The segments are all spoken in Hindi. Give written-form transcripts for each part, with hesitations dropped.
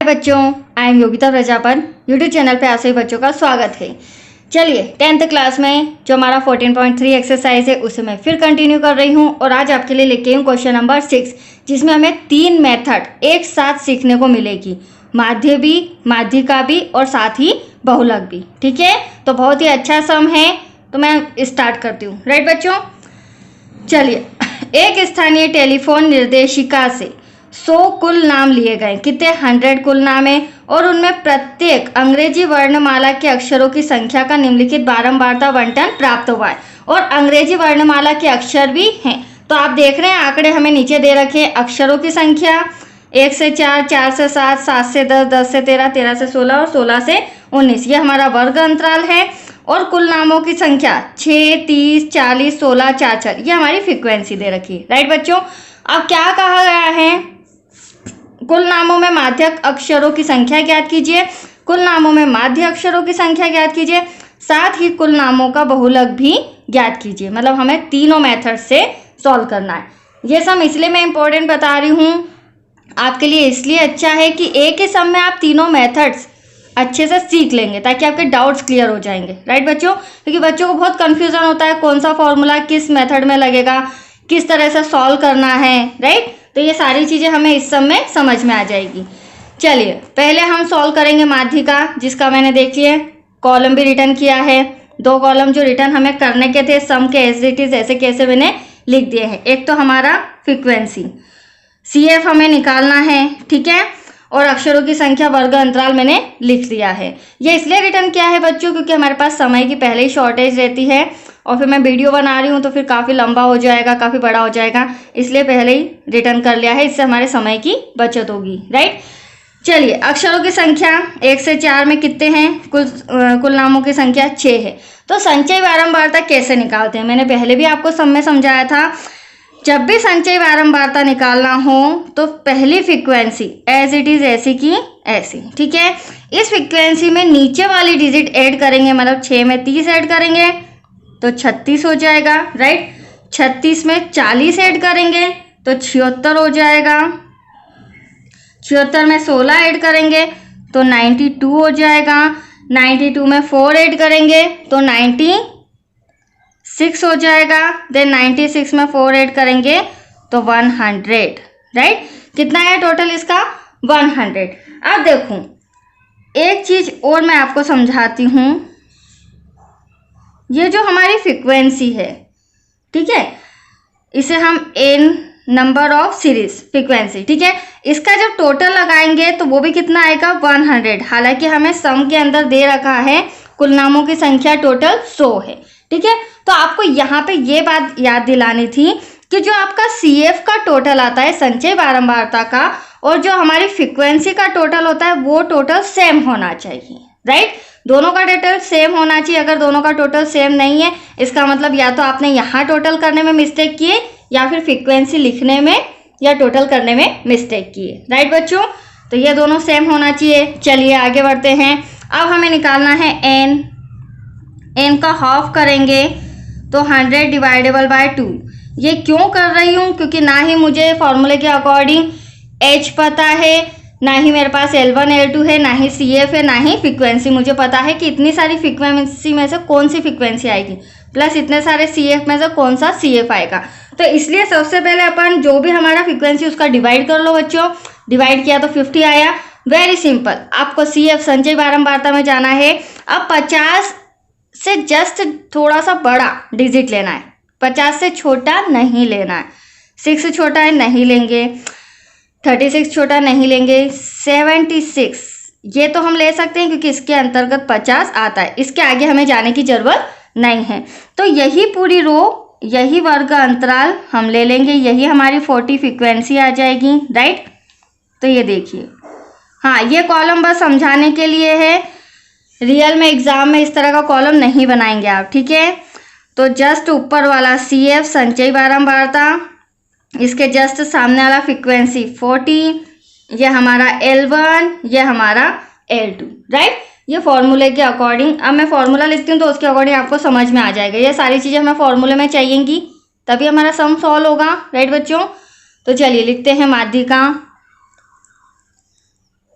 बच्चों, I am Yogita Prajapat. YouTube channel पे आप सभी बच्चों का स्वागत है। चलिए 10th क्लास में जो हमारा 14.3 एक्सरसाइज है उसे मैं फिर कंटिन्यू कर रही हूँ और आज आपके लिए लेके आई हूँ क्वेश्चन नंबर 6, जिसमें हमें 3 मेथड एक साथ सीखने को मिलेगी, माध्य भी, माध्यिका भी और साथ ही बहुलक भी। ठीक है, तो बहुत ही अच्छा सम है, तो मैं स्टार्ट करती हूँ। राइट बच्चों, चलिए एक स्थानीय टेलीफोन निर्देशिका से 100 कुल नाम लिए गए। कितने? 100 कुल नाम है और उनमें प्रत्येक अंग्रेजी वर्णमाला के अक्षरों की संख्या का निम्नलिखित बारंबारता बंटन प्राप्त हुआ है और अंग्रेजी वर्णमाला के अक्षर भी हैं। तो आप देख रहे हैं आंकड़े हमें नीचे दे रखे हैं। अक्षरों की संख्या 1 से 4, 4 से 7, 7 से 10, 10 से 13, 13 से 16 और 16 से 19, ये हमारा वर्ग अंतराल है। और कुल नामों की संख्या 6, 30, 40, 16, 4, 4, ये हमारी फ्रीक्वेंसी दे रखी है। राइट बच्चों, अब क्या कहा गया है? कुल नामों में माध्यक अक्षरों की संख्या ज्ञात कीजिए, कुल नामों में माध्य अक्षरों की संख्या ज्ञात कीजिए, साथ ही कुल नामों का बहुलक भी ज्ञात कीजिए। मतलब हमें तीनों मेथड से सॉल्व करना है। ये सम इसलिए मैं इंपॉर्टेंट बता रही हूँ आपके लिए, इसलिए अच्छा है कि एक ही सम में आप तीनों मेथड्स अच्छे से सीख लेंगे ताकि आपके डाउट्स क्लियर हो जाएंगे। राइट बच्चों, क्योंकि बच्चों को बहुत कंफ्यूजन होता है कौन सा फॉर्मूला किस मेथड में लगेगा, किस तरह से सॉल्व करना है। राइट, तो ये सारी चीज़ें हमें इस सम में समझ में आ जाएगी। चलिए पहले हम सॉल्व करेंगे माध्यिका, जिसका मैंने देखिए कॉलम भी रिटर्न किया है। 2 कॉलम जो रिटर्न हमें करने के थे सम के एज इट इज ऐसे कैसे मैंने लिख दिए हैं। एक तो हमारा फ्रीक्वेंसी CF हमें निकालना है, ठीक है, और अक्षरों की संख्या वर्ग अंतराल मैंने लिख दिया है। ये इसलिए रिटर्न किया है बच्चों क्योंकि हमारे पास समय की पहले ही शॉर्टेज रहती है और फिर मैं वीडियो बना रही हूँ तो फिर काफ़ी लंबा हो जाएगा, काफ़ी बड़ा हो जाएगा, इसलिए पहले ही रिटर्न कर लिया है। इससे हमारे समय की बचत होगी। राइट, चलिए अक्षरों की संख्या 1 से 4 में कितने हैं? कुल नामों की संख्या 6 है। तो संचय बारंबारता कैसे निकालते हैं? मैंने पहले भी आपको सम में समझाया था। जब भी संचय बारंबारता निकालना हो तो पहली फ्रीक्वेंसी एज इट इज ऐसी की ऐसी। ठीक है, इस फ्रीक्वेंसी में नीचे वाली डिजिट ऐड करेंगे, मतलब 6 में 30 ऐड करेंगे तो 36 हो जाएगा। राइट, 36 में 40 ऐड करेंगे तो 76 हो जाएगा। 76 में 16 ऐड करेंगे तो 92 हो जाएगा। 92 में 4 ऐड करेंगे तो 96 हो जाएगा। देन 96 में 4 ऐड करेंगे तो 100। राइट, कितना है टोटल इसका? 100। अब देखूं एक चीज और मैं आपको समझाती हूं। ये जो हमारी फ्रीक्वेंसी है, ठीक है, इसे हम n number of series frequency, ठीक है, इसका जब टोटल लगाएंगे तो वो भी कितना आएगा? 100। हालांकि हमें सम के अंदर दे रखा है कुल नामों की संख्या टोटल 100 है। ठीक है, तो आपको यहाँ पे ये बात याद दिलानी थी कि जो आपका CF का टोटल आता है संचय बारंबारता का और जो हमारी फ्रीक्वेंसी का टोटल होता है वो टोटल सेम होना चाहिए। राइट, दोनों का टोटल सेम होना चाहिए। अगर दोनों का टोटल सेम नहीं है इसका मतलब या तो आपने यहाँ टोटल करने में मिस्टेक किए या फिर फ्रीक्वेंसी लिखने में या टोटल करने में मिस्टेक किए। राइट बच्चों, तो ये दोनों सेम होना चाहिए। चलिए आगे बढ़ते हैं। अब हमें निकालना है n का हाफ करेंगे तो 100 डिवाइडेबल बाय 2। ये क्यों कर रही हूँ? क्योंकि ना ही मुझे फॉर्मूले के अकॉर्डिंग h पता है, ना ही मेरे पास L1 L2 है, ना ही CF है, ना ही फ्रीक्वेंसी। मुझे पता है कि इतनी सारी फ्रीक्वेंसी में से कौन सी फ्रीक्वेंसी आएगी प्लस इतने सारे CF में से कौन सा CF आएगा। तो इसलिए सबसे पहले अपन जो भी हमारा फ्रीक्वेंसी उसका डिवाइड कर लो बच्चों। डिवाइड किया तो 50 आया। वेरी सिंपल, आपको CF संचय बारंबारता में जाना है। अब 50 से जस्ट थोड़ा सा बड़ा डिजिट लेना है, 50 से छोटा नहीं लेना है। 6 से छोटा है नहीं लेंगे, 36 छोटा नहीं लेंगे, 76 ये तो हम ले सकते हैं क्योंकि इसके अंतर्गत 50 आता है। इसके आगे हमें जाने की जरूरत नहीं है। तो यही पूरी रो, यही वर्ग अंतराल हम ले लेंगे, यही हमारी 40 फ्रीक्वेंसी आ जाएगी। राइट, तो ये देखिए, हाँ ये कॉलम बस समझाने के लिए है, रियल में एग्जाम में इस तरह का कॉलम नहीं बनाएंगे आप। ठीक है, तो जस्ट ऊपर वाला CF संचय बारंबारता, इसके जस्ट सामने वाला फ्रीक्वेंसी 40, ये हमारा L1, ये हमारा L2। राइट, ये फॉर्मूले के अकॉर्डिंग, अब मैं फॉर्मूला लिखती हूँ तो उसके अकॉर्डिंग आपको समझ में आ जाएगा। ये सारी चीज़ें हमें फॉर्मूले में चाहिएंगी तभी हमारा सम सॉल्व होगा। राइट बच्चों, तो चलिए लिखते हैं माध्यिका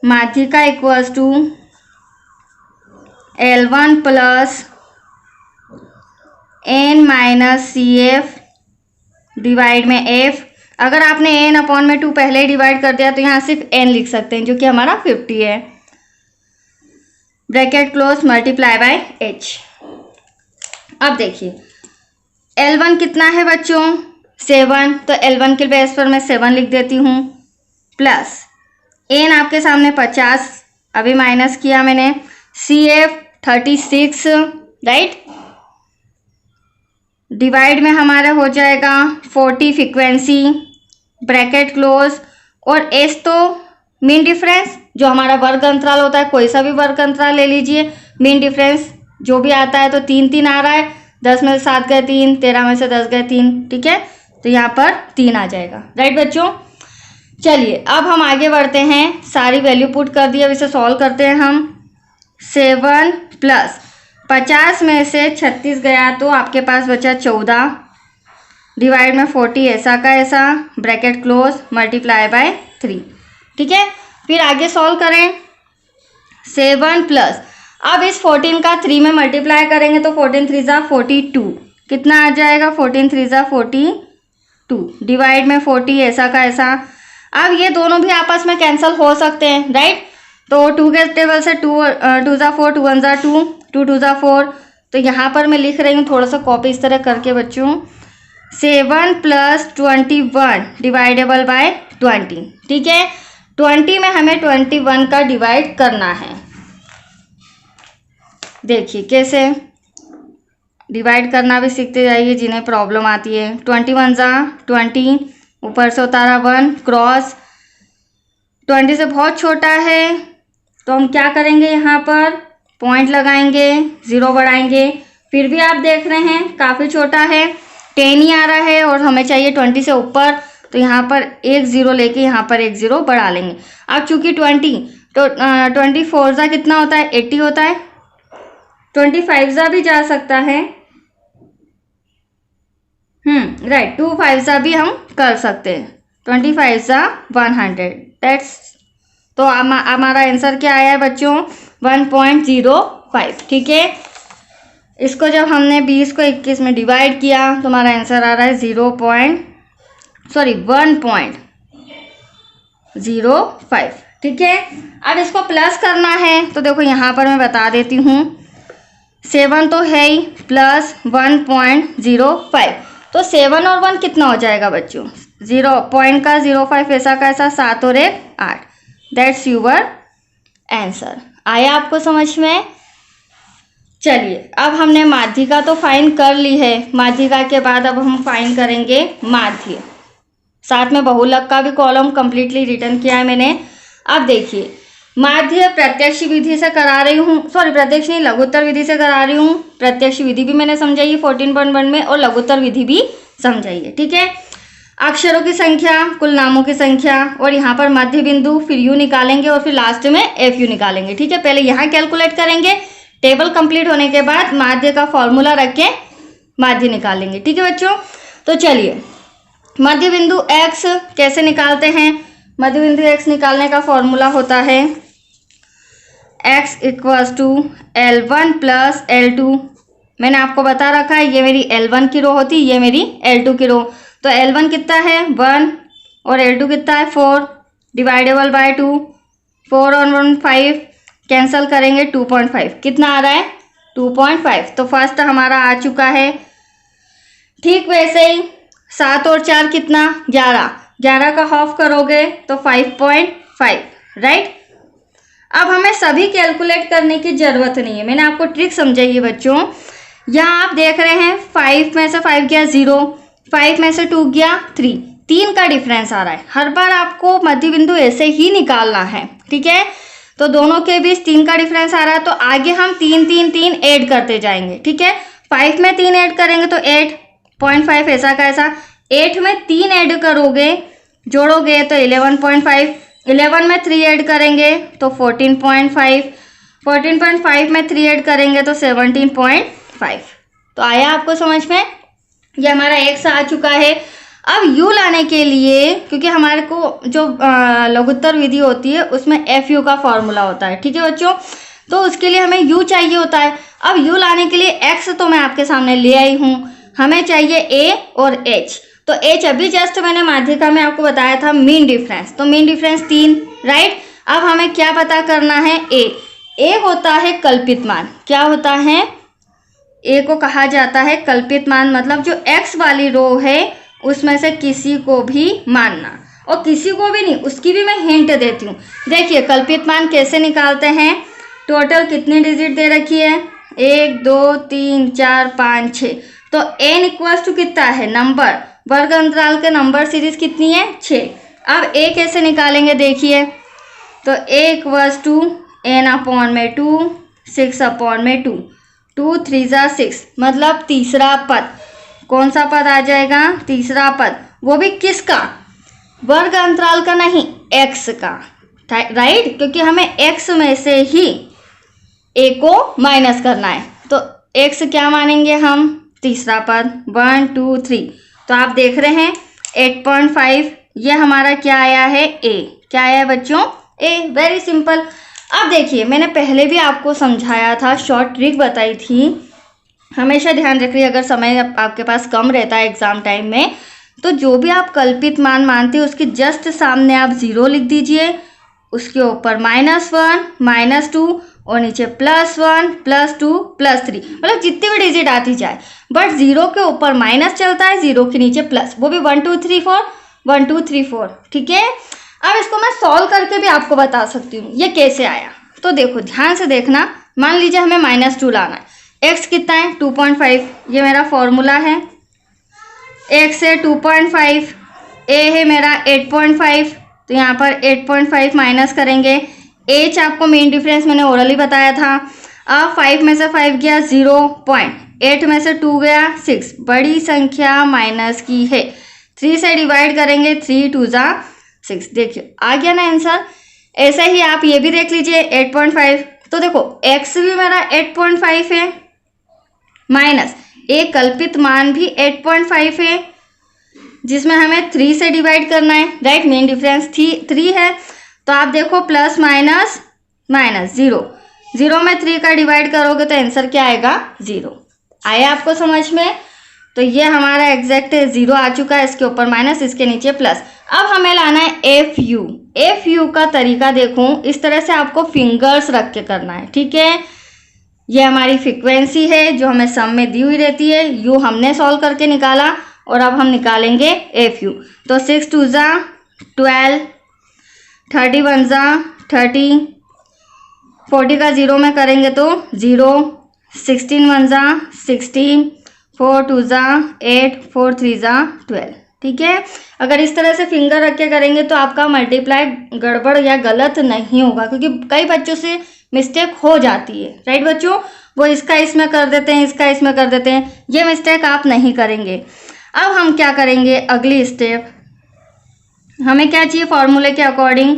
माध्यिका equals to L1 plus n minus CF divide में F। अगर आपने n अपॉन में 2 पहले ही डिवाइड कर दिया तो यहाँ सिर्फ n लिख सकते हैं, जो कि हमारा 50 है। Bracket close multiply by h। अब देखिए L1 कितना है बच्चों 7, तो L1 के बेस पर मैं 7 लिख देती हूँ, प्लस n आपके सामने 50 अभी माइनस किया मैंने, CF 36 राइट, डिवाइड में हमारा हो जाएगा 40 फ्रीक्वेंसी ब्रैकेट क्लोज, और एस तो मीन डिफरेंस जो हमारा वर्ग अंतराल होता है, कोई सा भी वर्ग अंतराल ले लीजिए, मीन डिफरेंस जो भी आता है, तो 3 3 आ रहा है, 10 में से 7 गए 3, 13 में से 10 गए 3, ठीक है, तो यहाँ पर 3 आ जाएगा राइट बच्चों। चलिए अब हम आगे बढ़ते हैं, सारी वैल्यू पुट कर दी, अब इसे सॉल्व करते हैं हम। 7 प्लस 50 में से 36 गया तो आपके पास बचा 14 डिवाइड में 40 ऐसा का ऐसा ब्रैकेट क्लोज मल्टीप्लाई बाय 3, ठीक है। फिर आगे सॉल्व करें, 7 प्लस, अब इस 14 का 3 में मल्टीप्लाई करेंगे तो 14 3 ज़ा 42, कितना आ जाएगा 14 3 ज़ा 42 डिवाइड में 40 ऐसा का ऐसा। अब ये दोनों भी आपस में कैंसिल हो सकते हैं राइट, तो 2 के टेबल से 2 ज़ा 4, 2 1 ज़ा 2, 2 2 ज़ा 4, तो यहाँ पर मैं लिख रही हूँ थोड़ा सा कॉपी इस तरह करके बच्चों, 7 प्लस 21 डिवाइडेबल बाय 20, ठीक है। 20 में हमें 21 का डिवाइड करना है, देखिए कैसे डिवाइड करना भी सीखते जाइए जिन्हें प्रॉब्लम आती है। 21 ज़ा 20, ऊपर से उतारा 1 क्रॉस, 20 से बहुत छोटा है तो हम क्या करेंगे, यहाँ पर पॉइंट लगाएंगे, 0 बढ़ाएंगे, फिर भी आप देख रहे हैं काफ़ी छोटा है, 10 ही आ रहा है और हमें चाहिए 20 से ऊपर, तो यहाँ पर एक 0 लेके यहाँ पर एक 0 बढ़ा लेंगे। अब चूंकि 20 तो 24 ज़ा कितना होता है 80 होता है, 25 ज़ा भी जा सकता है, राइट, 25 ज़ा भी हम कर सकते हैं, 25 ज़ा 100 दैट्स, तो हमारा आंसर क्या आया है बच्चों 1.05, ठीक है। इसको जब हमने 20 को 21 में डिवाइड किया तो हमारा आंसर आ रहा है 1.05, ठीक है। अब इसको प्लस करना है तो देखो यहाँ पर मैं बता देती हूँ, 7 तो है ही प्लस 1.05, तो 7 और 1 कितना हो जाएगा बच्चों, 0 पॉइंट का 0.5 ऐसा का ऐसा, 7 और 1 8, दैट्स यूर आंसर। आया आपको समझ में। चलिए अब हमने माध्यिका तो फाइंड कर ली है, माध्यिका के बाद अब हम फाइंड करेंगे माध्य, साथ में बहुलक का भी कॉलम कंप्लीटली रिटर्न किया है मैंने। अब देखिए माध्य प्रत्यक्ष विधि से करा रही हूँ, सॉरी प्रत्यक्ष नहीं लघुत्तर विधि से करा रही हूँ, प्रत्यक्ष विधि भी मैंने समझाई है 14.1 में और लघुत्तर विधि भी समझाई है, ठीक है। अक्षरों की संख्या, कुल नामों की संख्या, और यहाँ पर मध्य बिंदु, फिर यू निकालेंगे और फिर लास्ट में एफ यू निकालेंगे, ठीक है। पहले यहाँ कैलकुलेट करेंगे, टेबल कंप्लीट होने के बाद माध्य का फॉर्मूला रख के माध्य निकालेंगे, ठीक है बच्चों। तो चलिए मध्य बिंदु x कैसे निकालते हैं, मध्य बिंदु x निकालने का फॉर्मूला होता है x equals to L1 plus L2, मैंने आपको बता रखा है ये मेरी L1 की रो होती, ये मेरी L2 की रो, तो L1 कितना है 1 और L2 कितना है 4 डिवाइडेबल बाय 2, 4 और 1 5 कैंसिल करेंगे 2.5, कितना आ रहा है 2.5, तो फर्स्ट हमारा आ चुका है। ठीक वैसे ही 7 और 4 कितना 11, 11 का हाफ करोगे तो 5.5, राइट। अब हमें सभी कैलकुलेट करने की ज़रूरत नहीं है, मैंने आपको ट्रिक समझाई है बच्चों। यहाँ आप देख रहे हैं 5 में से 5 गया 0, 5 में से 2 गया 3, 3 का डिफरेंस आ रहा है। हर बार आपको मध्य बिंदु ऐसे ही निकालना है, ठीक है। तो दोनों के बीच 3 का डिफरेंस आ रहा है, तो आगे हम 3 3 3 ऐड करते जाएंगे, ठीक है। 5 में 3 ऐड करेंगे तो 8.5 ऐसा का ऐसा, 8 में 3 ऐड करोगे जोड़ोगे तो 11.5, 11 में 3 ऐड करेंगे तो 14.5, 14.5 में 3 ऐड करेंगे तो 17.5। तो आया आपको समझ में, ये हमारा x आ चुका है। अब u लाने के लिए, क्योंकि हमारे को जो लघुत्तर विधि होती है उसमें एफ यू का फॉर्मूला होता है, ठीक है बच्चों, तो उसके लिए हमें u चाहिए होता है। अब u लाने के लिए x तो मैं आपके सामने ले आई हूँ, हमें चाहिए a और h। तो h अभी जस्ट मैंने माध्यिका में आपको बताया था मीन डिफरेंस, तो मीन डिफरेंस 3, राइट। अब हमें क्या पता करना है, a होता है कल्पित मान। क्या होता है, a को कहा जाता है कल्पित मान, मतलब जो x वाली रो है उसमें से किसी को भी मानना, और किसी को भी नहीं, उसकी भी मैं हिंट देती हूँ। देखिए कल्पित मान कैसे निकालते हैं, टोटल कितनी डिजिट दे रखी है, 1 2 3 4 5 6, तो n इक्वल्स टू कितना है, नंबर, वर्ग अंतराल के नंबर सीरीज कितनी है, 6। अब a कैसे निकालेंगे, देखिए, तो a equals to n upon में 2, 6 अपॉन में 2, 2 3 जा 6, मतलब तीसरा पद। कौन सा पद आ जाएगा, तीसरा पद, वो भी किसका, वर्ग अंतराल का नहीं, x का, राइट, क्योंकि हमें x में से ही a को माइनस करना है, तो x क्या मानेंगे हम, तीसरा पद, 1 2 3, तो आप देख रहे हैं 8.5, ये हमारा क्या आया है, a। क्या आया है बच्चों, a। Very simple. अब देखिए मैंने पहले भी आपको समझाया था, शॉर्ट ट्रिक बताई थी, हमेशा ध्यान रखिए, अगर समय आपके पास कम रहता है एग्जाम टाइम में, तो जो भी आप कल्पित मान मानते हो उसके जस्ट सामने आप 0 लिख दीजिए, उसके ऊपर -1 -2 और नीचे +1 +2 +3, मतलब जितनी भी डिजिट आती जाए, बट 0 के ऊपर माइनस चलता है, 0 के नीचे प्लस, वो भी 1 2 3 4 1 2 3 4, ठीक है। अब इसको मैं सॉल्व करके भी आपको बता सकती हूँ ये कैसे आया, तो देखो ध्यान से देखना। मान लीजिए हमें -2 लाना है, x कितना है 2.5, ये मेरा फॉर्मूला है, x है 2.5, a है मेरा 8.5, तो यहाँ पर 8.5 माइनस करेंगे, h आपको मेन डिफरेंस मैंने ओरली बताया था। अब 5 में से 5 गया 0, 8 में से 2 गया 6, बड़ी संख्या माइनस की है, 3 से डिवाइड करेंगे, 3 2 जा 6, देखिए आ गया ना आंसर। ऐसे ही आप ये भी देख लीजिए 8.5, तो देखो x भी मेरा 8.5 है, माइनस एक कल्पित मान भी 8.5 है, जिसमें हमें 3 से डिवाइड करना है, राइट, मेन डिफरेंस 3 है, तो आप देखो प्लस माइनस माइनस 0, 0 में 3 का डिवाइड करोगे तो आंसर क्या आएगा, 0। आया आपको समझ में, तो ये हमारा एग्जैक्ट 0 आ चुका है, इसके ऊपर माइनस, इसके नीचे प्लस। अब हमें लाना है एफ यू का तरीका देखो, इस तरह से आपको फिंगर्स रख के करना है, ठीक है। ये हमारी फ्रीक्वेंसी है जो हमें सम में दी हुई रहती है, यू हमने सॉल्व करके निकाला, और अब हम निकालेंगे एफ यू। तो 6 2 जा 12, 31 जा 30, 40 का 0 में करेंगे तो 0, 16 1 जा 16, 4 2 जा 8, 4 3 जा 12, ठीक है। अगर इस तरह से फिंगर रख के करेंगे तो आपका मल्टीप्लाई गड़बड़ या गलत नहीं होगा, क्योंकि कई बच्चों से मिस्टेक हो जाती है, राइट बच्चों, वो इसका इसमें कर देते हैं, इसका इसमें कर देते हैं, ये मिस्टेक आप नहीं करेंगे। अब हम क्या करेंगे, अगली स्टेप, हमें क्या चाहिए, फॉर्मूले के अकॉर्डिंग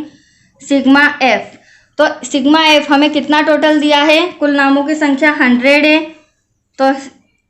सिग्मा एफ। तो सिग्मा एफ हमें कितना टोटल दिया है, कुल नामों की संख्या 100 है, तो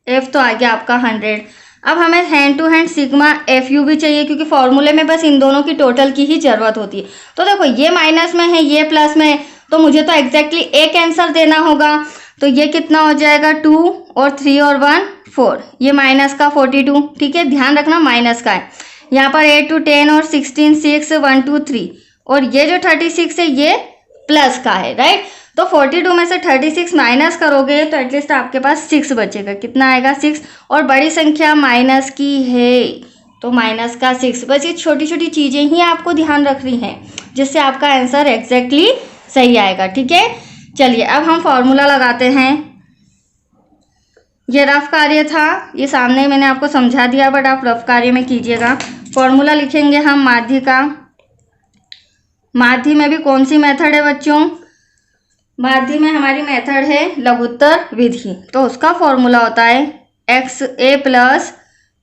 एफ तो आ गया आपका 100। अब हमें hand to hand sigma F U भी चाहिए, क्योंकि फॉर्मूले में बस इन दोनों की टोटल की ही जरूरत होती है। तो देखो ये माइनस में है, ये प्लस में है, तो मुझे तो एग्जैक्टली एक आंसर देना होगा, तो ये कितना हो जाएगा 2 और 3 और 1 4, ये माइनस का 42, ठीक है, ध्यान रखना माइनस का है। यहाँ पर 8 2 10 और 16 6 1 2 3, और ये जो 36 है ये प्लस का है, राइट। तो 42 में से 36 माइनस करोगे तो एटलीस्ट आपके पास 6 बचेगा, कितना आएगा 6, और बड़ी संख्या माइनस की है तो माइनस का 6। बस ये छोटी छोटी चीज़ें ही आपको ध्यान रखनी है, जिससे आपका आंसर एग्जैक्टली सही आएगा, ठीक है। चलिए अब हम फॉर्मूला लगाते हैं। ये रफ कार्य था, ये सामने मैंने आपको समझा दिया, बट आप रफ कार्य में कीजिएगा। फॉर्मूला लिखेंगे हम माध्य का। माध्य में भी कौन सी मेथड है बच्चों, माध्य में हमारी मेथड है लघुत्तर विधि, तो उसका फॉर्मूला होता है एक्स ए प्लस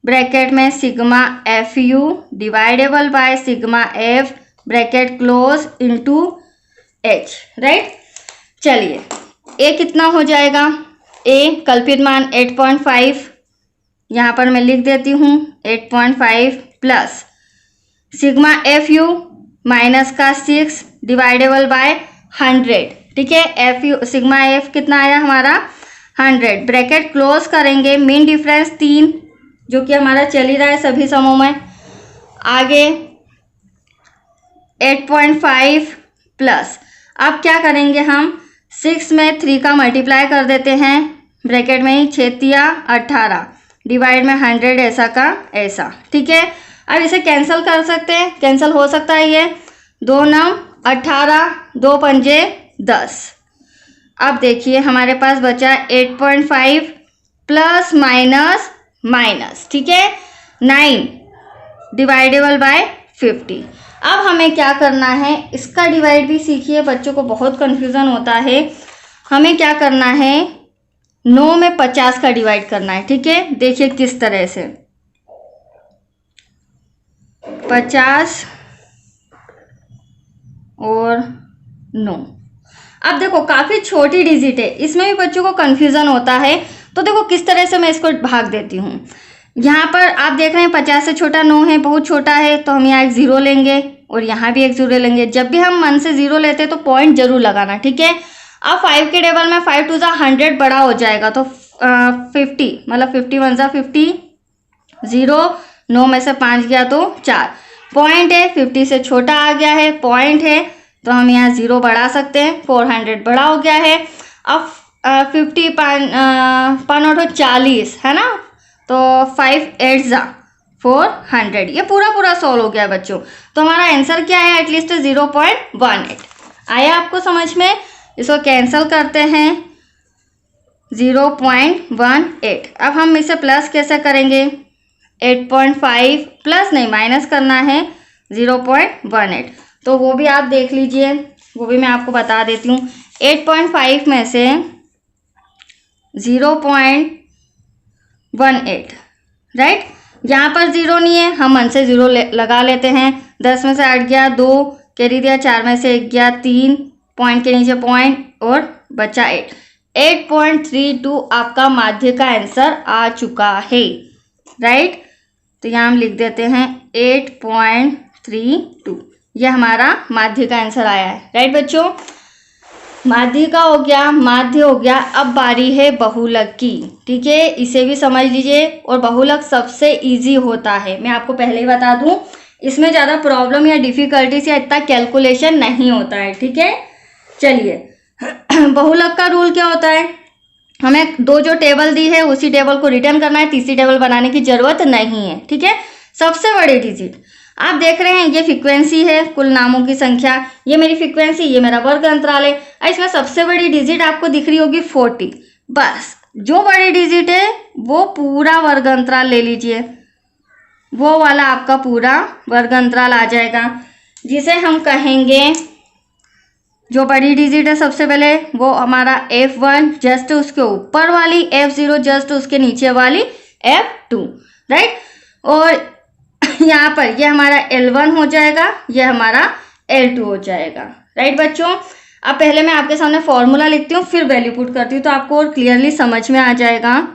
ब्रैकेट में sigma F you dividable by sigma F bracket close into H, right. चलिए ए कितना हो जाएगा, ए कल्पित मान 8.5, यहाँ पर मैं लिख देती हूँ 8.5 plus sigma F you minus का 6 डिवाइडेबल बाय 100। ठीक है, एफ यू सिग्मा एफ कितना आया हमारा 100। ब्रैकेट क्लोज करेंगे, मीन डिफरेंस 3 जो कि हमारा चल ही रहा है सभी समों में। आगे 8.5 प्लस, अब क्या करेंगे हम 6 में 3 का मल्टीप्लाई कर देते हैं, ब्रैकेट में ही 6 या 18 डिवाइड में 100 ऐसा का ऐसा। ठीक है, अब इसे कैंसिल कर सकते हैं, कैंसिल हो सकता है ये 2 9 18 2 पंजे 10। अब देखिए हमारे पास बचा 8.5 प्लस माइनस माइनस। ठीक है, 9 डिवाइडेबल बाय 50। अब हमें क्या करना है, इसका डिवाइड भी सीखिए, बच्चों को बहुत कंफ्यूजन होता है। हमें क्या करना है 9 में 50 का डिवाइड करना है। ठीक है, देखिए किस तरह से 50 और 9। अब देखो काफ़ी छोटी डिजिट है, इसमें भी बच्चों को कन्फ्यूज़न होता है। तो देखो किस तरह से मैं इसको भाग देती हूँ। यहाँ पर आप देख रहे हैं 50 से छोटा 9 है, बहुत छोटा है, तो हम यहाँ एक 0 लेंगे और यहाँ भी एक 0 लेंगे। जब भी हम 1 से 0 लेते हैं तो पॉइंट जरूर लगाना। ठीक है, अब 5 के टेबल में 5 2 100 बड़ा हो जाएगा, तो 50 मतलब 50 1 50 0, 9 में से 5 गया तो 4 पॉइंट है, 50 से छोटा आ गया है, पॉइंट है, तो हम यहाँ 0 बढ़ा सकते हैं, 400 बड़ा हो गया है। अब 50 5 40 है ना, तो 5 8 जा 400, ये पूरा सॉल्व हो गया बच्चों। तो हमारा आंसर क्या है, एटलीस्ट 0.18 आया आपको समझ में। इसको कैंसिल करते हैं 0.18। अब हम इसे प्लस कैसे करेंगे, 8.5 प्लस नहीं माइनस करना है 0.18, तो वो भी आप देख लीजिए, वो भी मैं आपको बता देती हूँ। 8.5 में से 0.18 राइट, यहाँ पर 0 नहीं है, हम 1 से 0 लगा लेते हैं। 10 में से 8 गया 2, कैरी दिया 4 में से 1 गया 3, पॉइंट के नीचे पॉइंट और बचा 8। 8.32 आपका माध्य का आंसर आ चुका है राइट। तो यहाँ हम लिख देते हैं 8.32, यह हमारा माध्य का आंसर आया है राइट बच्चों। माध्य का हो गया, माध्य हो गया। अब बारी है बहुलक की। ठीक है, इसे भी समझ लीजिए, और बहुलक सबसे इजी होता है, मैं आपको पहले ही बता दूं, इसमें ज़्यादा प्रॉब्लम या डिफिकल्टीज या इतना कैलकुलेशन नहीं होता है। ठीक है, चलिए बहुलक का रूल क्या होता है, हमें 2 जो टेबल दी है उसी टेबल को रिटर्न करना है, तीसरी टेबल बनाने की जरूरत नहीं है। ठीक है, सबसे बड़ी डिजिट आप देख रहे हैं, ये फ्रीक्वेंसी है, कुल नामों की संख्या, ये मेरी फ्रीक्वेंसी, ये मेरा वर्ग अंतराल है। इसमें सबसे बड़ी डिजिट आपको दिख रही होगी 40। बस जो बड़ी डिजिट है वो पूरा वर्ग अंतराल ले लीजिए, वो वाला आपका पूरा वर्ग अंतराल आ जाएगा, जिसे हम कहेंगे, जो बड़ी डिजिट है सबसे पहले वो हमारा F1, जस्ट उसके ऊपर वाली F0, जस्ट उसके नीचे वाली F2 राइट। और यहाँ पर ये हमारा L1 हो जाएगा, ये हमारा L2 हो जाएगा राइट बच्चों। अब पहले मैं आपके सामने फॉर्मूला लिखती हूँ, फिर वैल्यू पुट करती हूँ, तो आपको और क्लियरली समझ में आ जाएगा।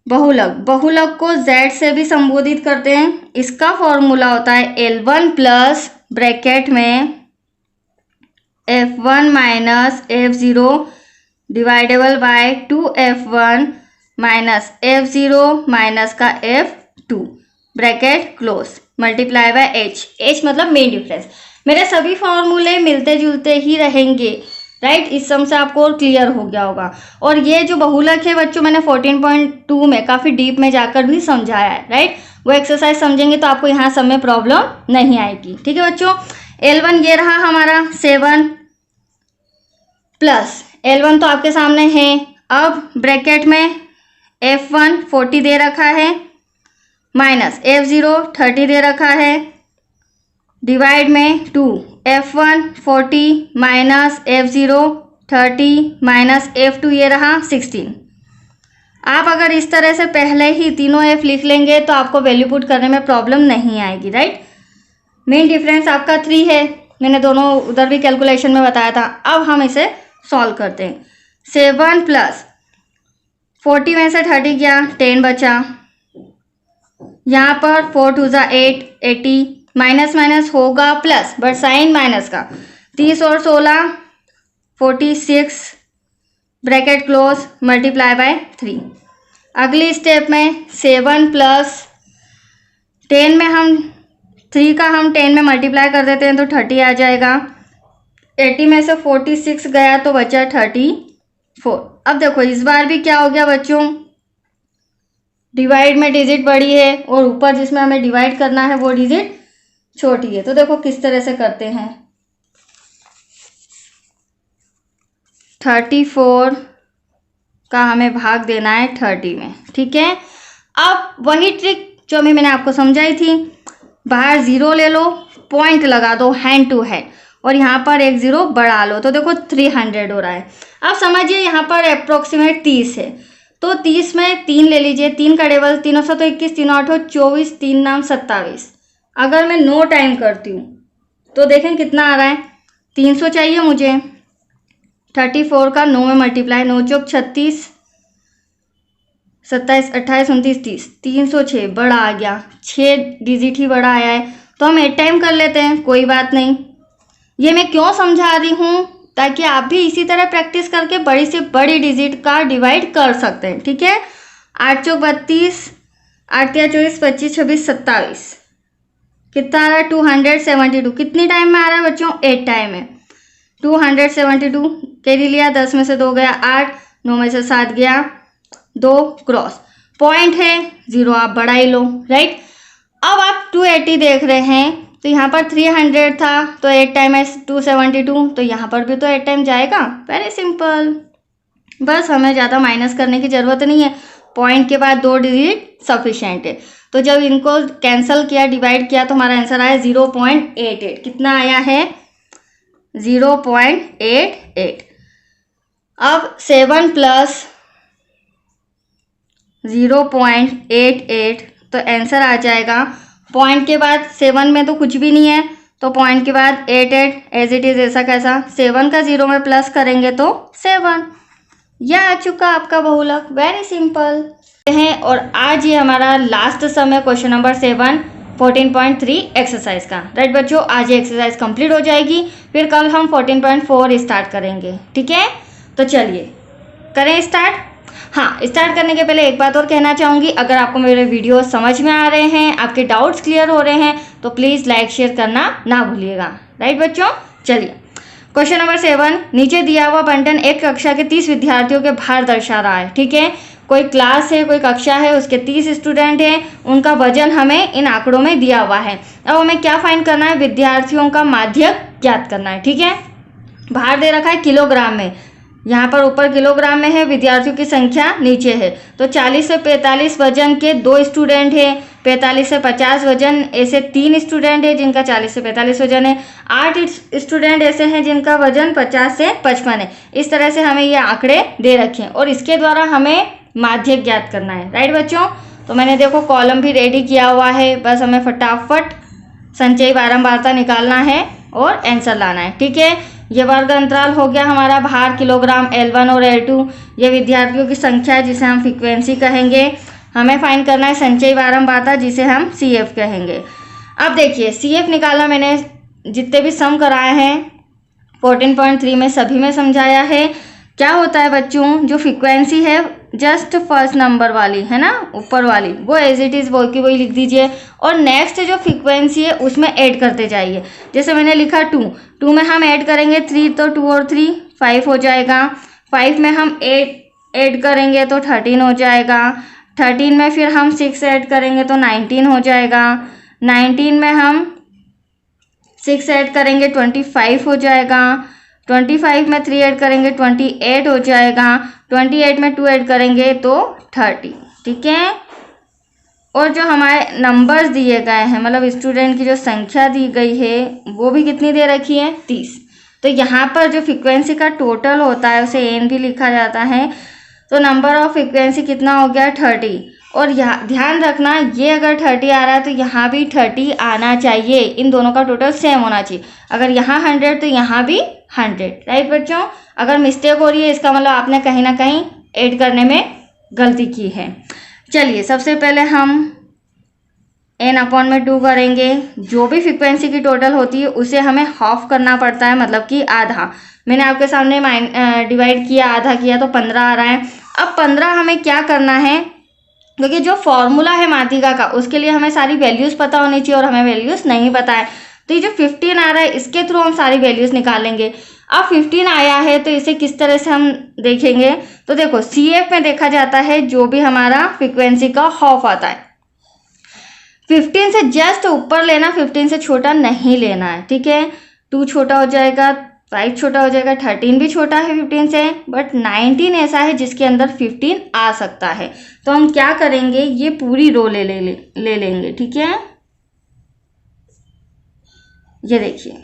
बहुलक, बहुलक को Z से भी संबोधित करते हैं। इसका फॉर्मूला होता है L1 प्लस ब्रैकेट में F1 minus F0 dividable by 2F1 minus F0 minus का F2 bracket close multiply by H मतलब मेन डिफरेंस। मेरे सभी फॉर्मूले मिलते जुलते ही रहेंगे राइट। इस सम से आपको और क्लियर हो गया होगा। और ये जो बहुलक है बच्चों, मैंने 14.2 में काफ़ी डीप में जाकर भी समझाया है राइट। वो एक्सरसाइज समझेंगे तो आपको यहाँ सब में प्रॉब्लम नहीं आएगी। ठीक है बच्चों, L1 ये रहा हमारा 7 प्लस L1 तो आपके सामने है। अब ब्रैकेट में F1 40 दे रखा है माइनस F0 30 दे रखा है डिवाइड में 2 F1 40 minus F0 30 minus F2 ये रहा 16। आप अगर इस तरह से पहले ही तीनों F लिख लेंगे तो आपको वैल्यू पुट करने में प्रॉब्लम नहीं आएगी राइट। मेन डिफरेंस आपका 3 है, मैंने दोनों उधर भी कैलकुलेशन में बताया था। अब हम इसे सॉल्व करते हैं। 7 प्लस 40 में से 30 गया 10 बचा, यहाँ पर 4 2 ज़ा 8, 80, माइनस माइनस होगा प्लस, बट साइन माइनस का। 30 और 16 46, ब्रैकेट क्लोज, मल्टीप्लाई बाय 3। अगली स्टेप में 7 प्लस 10 में हम 3 का हम 10 में मल्टीप्लाई कर देते हैं तो 30 आ जाएगा। 80 में से 46 गया तो बचा 34। अब देखो इस बार भी क्या हो गया बच्चों, डिवाइड में डिजिट बड़ी है और ऊपर जिसमें हमें डिवाइड करना है वो डिजिट छोटी है। तो देखो किस तरह से करते हैं। 34 का हमें भाग देना है 30 में, ठीक है। अब वही ट्रिक जो अभी मैंने आपको समझाई थी, बाहर 0 ले लो, पॉइंट लगा दो हैंड टू हैंड और यहाँ पर एक 0 बढ़ा लो, तो देखो 300 हो रहा है। अब समझिए यहाँ पर अप्रोक्सीमेट 30 है, तो 30 में 3 ले लीजिए, 3 का टेबल 3 तो 21, 3 8 24, 3 9 27। अगर मैं 9 टाइम करती हूँ तो देखें कितना आ रहा है, 300 चाहिए मुझे। 34 का 9 में मल्टीप्लाई, 9 चौक 36, 27 28 29 30, 306 बड़ा आ गया, 6 डिजिट ही बड़ा आया है, तो हम 8 टाइम कर लेते हैं, कोई बात नहीं। ये मैं क्यों समझा रही हूँ, ताकि आप भी इसी तरह प्रैक्टिस करके बड़ी से बड़ी डिजिट का डिवाइड कर सकते हैं, ठीक है। 8 चौक 32, 8 या 24 25 26 27, कितना आ रहा है 272। कितनी टाइम में आ रहा है बच्चों, 8 टाइम में 272। कैरी लिया, 10 में से 2 गया 8, 9 में से 7 गया 2, क्रॉस। पॉइंट है 0, आप बढ़ा ही लो, राइट। अब आप 280 देख रहे हैं, तो यहाँ पर 300 था तो 8 टाइम है 272, तो यहाँ पर भी तो 8 टाइम जाएगा। वेरी सिंपल, बस हमें ज़्यादा माइनस करने की ज़रूरत नहीं है, पॉइंट के बाद 2 डिजिट सफिशेंट है। तो जब इनको कैंसिल किया, डिवाइड किया, तो हमारा आंसर आया 0.88। कितना आया है, 0.88। अब 7 प्लस 0.88, तो आंसर आ जाएगा, पॉइंट के बाद 7 में तो कुछ भी नहीं है, तो पॉइंट के बाद 88 एज इट इज़, ऐसा कैसा, 7 का 0 में प्लस करेंगे तो 7। यह आ चुका आपका बहुलक, वेरी सिंपल है। और आज ये हमारा लास्ट सम है, क्वेश्चन नंबर 7 14.3 एक्सरसाइज का, राइट बच्चों। आज ये एक्सरसाइज कंप्लीट हो जाएगी, फिर कल हम 14.4 स्टार्ट करेंगे, ठीक है। तो चलिए करें स्टार्ट। हाँ, स्टार्ट करने के पहले एक बात और कहना चाहूँगी, अगर आपको मेरे वीडियो समझ में आ रहे हैं, आपके डाउट्स क्लियर हो रहे हैं, तो प्लीज़ लाइक शेयर करना ना भूलिएगा, राइट बच्चों। चलिए क्वेश्चन नंबर 7, नीचे दिया हुआ बंटन एक कक्षा के 30 विद्यार्थियों के भार दर्शा रहा है, ठीक है। कोई क्लास है, कोई कक्षा है, उसके 30 स्टूडेंट हैं, उनका वजन हमें इन आंकड़ों में दिया हुआ है। अब हमें क्या फाइंड करना है, विद्यार्थियों का माध्यक ज्ञात करना है, ठीक है। भार दे रखा है किलोग्राम में, यहाँ पर ऊपर किलोग्राम में है, विद्यार्थियों की संख्या नीचे है। तो 40 से 45 वजन के 2 स्टूडेंट हैं, 45 से 50 वजन ऐसे 3 स्टूडेंट हैं जिनका 40 से 45 वजन है, 8 स्टूडेंट ऐसे हैं जिनका वजन 50 से 55 है। इस तरह से हमें ये आंकड़े दे रखे हैं और इसके द्वारा हमें माध्यक ज्ञात करना है, राइट बच्चों। तो मैंने देखो कॉलम भी रेडी किया हुआ है, बस हमें फटाफट संचयी बारंबारता निकालना है और आंसर लाना है, ठीक है। ये वर्ग अंतराल हो गया हमारा भार किलोग्राम L1 और L2, ये विद्यार्थियों की संख्या है जिसे हम फ्रीक्वेंसी कहेंगे। हमें फाइंड करना है संचयी बारंबारता जिसे हम CF कहेंगे। अब देखिए CF निकालना मैंने जितने भी सम कराए हैं 14.3 में सभी में समझाया है। क्या होता है बच्चों, जो फ्रीक्वेंसी है जस्ट फर्स्ट नंबर वाली है ना, ऊपर वाली, वो एज इट इज़ वही की वही लिख दीजिए और नेक्स्ट जो फ्रीक्वेंसी है उसमें ऐड करते जाइए। जैसे मैंने लिखा 2 में हम ऐड करेंगे 3, तो 2 और 3 5 हो जाएगा। 5 में हम 8 ऐड करेंगे तो 13 हो जाएगा। 13 में फिर हम 6 ऐड करेंगे तो 19 हो जाएगा। 19 में हम 6 ऐड करेंगे 25 हो जाएगा। 25 में 3 ऐड करेंगे 28 हो जाएगा। 28 में 2 ऐड करेंगे तो 30, ठीक है। और जो हमारे नंबर्स दिए गए हैं, मतलब स्टूडेंट की जो संख्या दी गई है वो भी कितनी दे रखी है, 30। तो यहाँ पर जो फ्रीक्वेंसी का टोटल होता है उसे एन भी लिखा जाता है। तो नंबर ऑफ फ्रीक्वेंसी कितना हो गया, 30। और यहाँ ध्यान रखना, ये अगर 30 आ रहा है तो यहाँ भी 30 आना चाहिए, इन दोनों का टोटल सेम होना चाहिए। अगर यहाँ 100 तो यहाँ भी 100, राइट बच्चों। अगर मिस्टेक हो रही है इसका मतलब आपने कहीं ना कहीं ऐड करने में गलती की है। चलिए सबसे पहले हम n अपॉन में 2 करेंगे, जो भी फ्रीक्वेंसी की टोटल होती है उसे हमें हाफ करना पड़ता है, मतलब कि आधा। मैंने आपके सामने डिवाइड किया, आधा किया तो 15 आ रहा है। अब 15 हमें क्या करना है, क्योंकि जो फॉर्मूला है माध्यिका का उसके लिए हमें सारी वैल्यूज़ पता होनी चाहिए और हमें वैल्यूज़ नहीं पता है। तो ये जो 15 आ रहा है इसके थ्रू हम सारी वैल्यूज़ निकालेंगे। अब 15 आया है तो इसे किस तरह से हम देखेंगे, तो देखो CF में देखा जाता है जो भी हमारा फ्रीक्वेंसी का हाफ आता है, 15 से जस्ट ऊपर लेना, 15 से छोटा नहीं लेना है, ठीक है। 2 छोटा हो जाएगा, 5 छोटा हो जाएगा, 13 भी छोटा है 15 से, बट 19 ऐसा है जिसके अंदर 15 आ सकता है। तो हम क्या करेंगे, ये पूरी रो ले लेंगे, ठीक है। ये देखिए,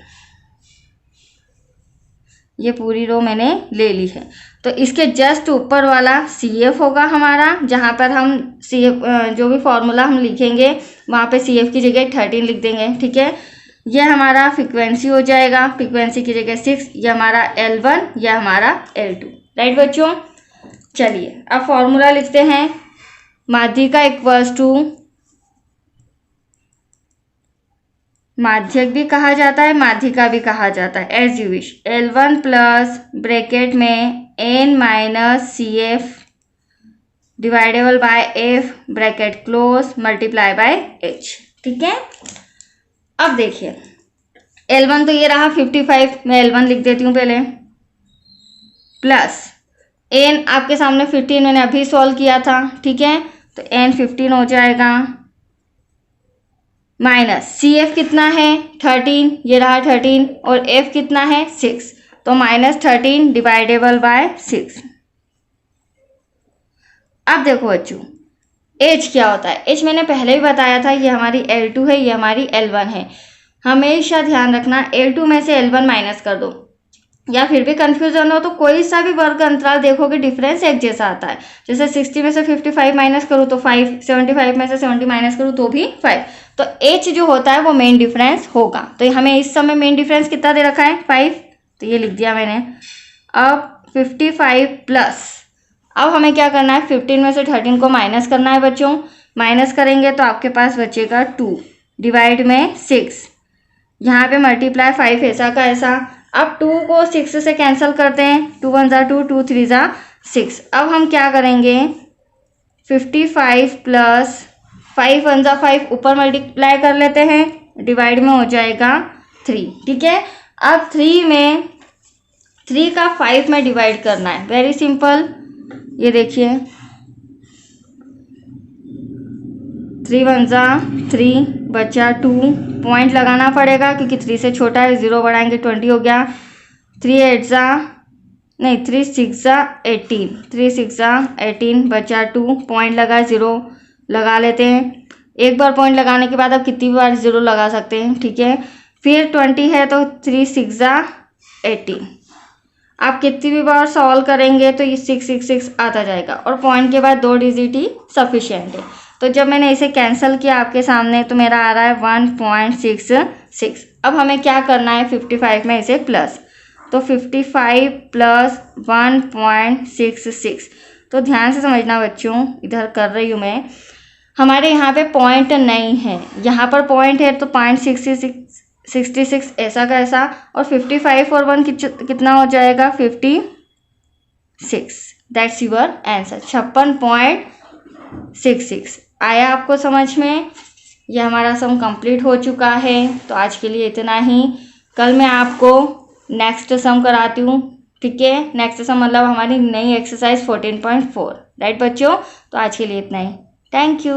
ये पूरी रो मैंने ले ली है। तो इसके जस्ट ऊपर वाला CF होगा हमारा, जहाँ पर हम CF जो भी फॉर्मूला हम लिखेंगे वहाँ पे CF की जगह 13 लिख देंगे, ठीक है। ये हमारा फ्रीक्वेंसी हो जाएगा, फ्रीक्वेंसी की जगह 6, ये हमारा L1, यह हमारा L2, राइट बच्चों। चलिए अब फॉर्मूला लिखते हैं। माध्यिका इक्वल्स टू, माध्यक भी कहा जाता है, माध्यिका भी कहा जाता है, as you wish. L1 plus bracket में n minus CF dividable by F bracket close multiply by H, ठीक है। अब देखिए L1 तो ये रहा 55, मैं L1 लिख देती हूँ पहले, प्लस n आपके सामने 15 मैंने अभी सॉल्व किया था, ठीक है। तो n 15 हो जाएगा, माइनस CF कितना है 13, ये रहा 13, और F कितना है 6, तो माइनस 13 डिवाइडेबल बाय 6। अब देखो बच्चों H क्या होता है, H मैंने पहले भी बताया था, ये हमारी L2 है, ये हमारी L1 है। हमेशा ध्यान रखना L2 में से L1 माइनस कर दो, या फिर भी कंफ्यूजन हो तो कोई सा भी वर्ग अंतराल देखोगे डिफरेंस एक जैसा आता है। जैसे 60 में से 55 माइनस करूँ तो 5, 75 में से 70 माइनस करूँ तो भी 5। तो H जो होता है वो मेन डिफरेंस होगा। तो हमें इस समय मेन डिफरेंस कितना दे रखा है 5, तो ये लिख दिया मैंने। अब 55 प्लस, अब हमें क्या करना है, 15 में से 13 को माइनस करना है बच्चों। माइनस करेंगे तो आपके पास बचेगा 2 डिवाइड में 6, यहाँ पे मल्टीप्लाई 5 ऐसा का ऐसा। अब 2 को 6 से कैंसिल करते हैं, 2 1 ज़ा 2, 2 3 ज़ा 6। अब हम क्या करेंगे, 55 प्लस 5 1 ज़ा 5 ऊपर मल्टीप्लाई कर लेते हैं, डिवाइड में हो जाएगा 3, ठीक है। अब 3 का 5 में डिवाइड करना है, वेरी सिंपल। ये देखिए 3 1 ज़ा 3, बचा 2, पॉइंट लगाना पड़ेगा क्योंकि 3 से छोटा है, 0 बढ़ाएंगे 20 हो गया। 3 8 ज़ा नहीं 3 6 ज़ा 18, 3 6 ज़ा 18, बचा 2, पॉइंट लगा 0 लगा लेते हैं। एक बार पॉइंट लगाने के बाद आप कितनी बार 0 लगा सकते हैं, ठीक है। फिर 20 है तो 3 6 ज़ा 18, आप कितनी भी बार सॉल्व करेंगे तो ये 6 6 6 आता जाएगा, और पॉइंट के बाद 2 डिजिट ही सफिशिएंट है। तो जब मैंने इसे कैंसिल किया आपके सामने तो मेरा आ रहा है 1.66। अब हमें क्या करना है, 55 में इसे प्लस, तो 55 प्लस 1.66। तो ध्यान से समझना बच्चों, इधर कर रही हूँ मैं, हमारे यहाँ पे पॉइंट नहीं है, यहाँ पर पॉइंट है तो 0.66 ऐसा का ऐसा, और 55 और 1 कितना हो जाएगा 56। That's your answer, 56.66। आया आपको समझ में। यह हमारा सम कंप्लीट हो चुका है। तो आज के लिए इतना ही, कल मैं आपको नेक्स्ट सम कराती हूँ, ठीक है। नेक्स्ट सम मतलब हमारी नई एक्सरसाइज 14.4, राइट बच्चों। तो आज के लिए इतना ही, थैंक यू।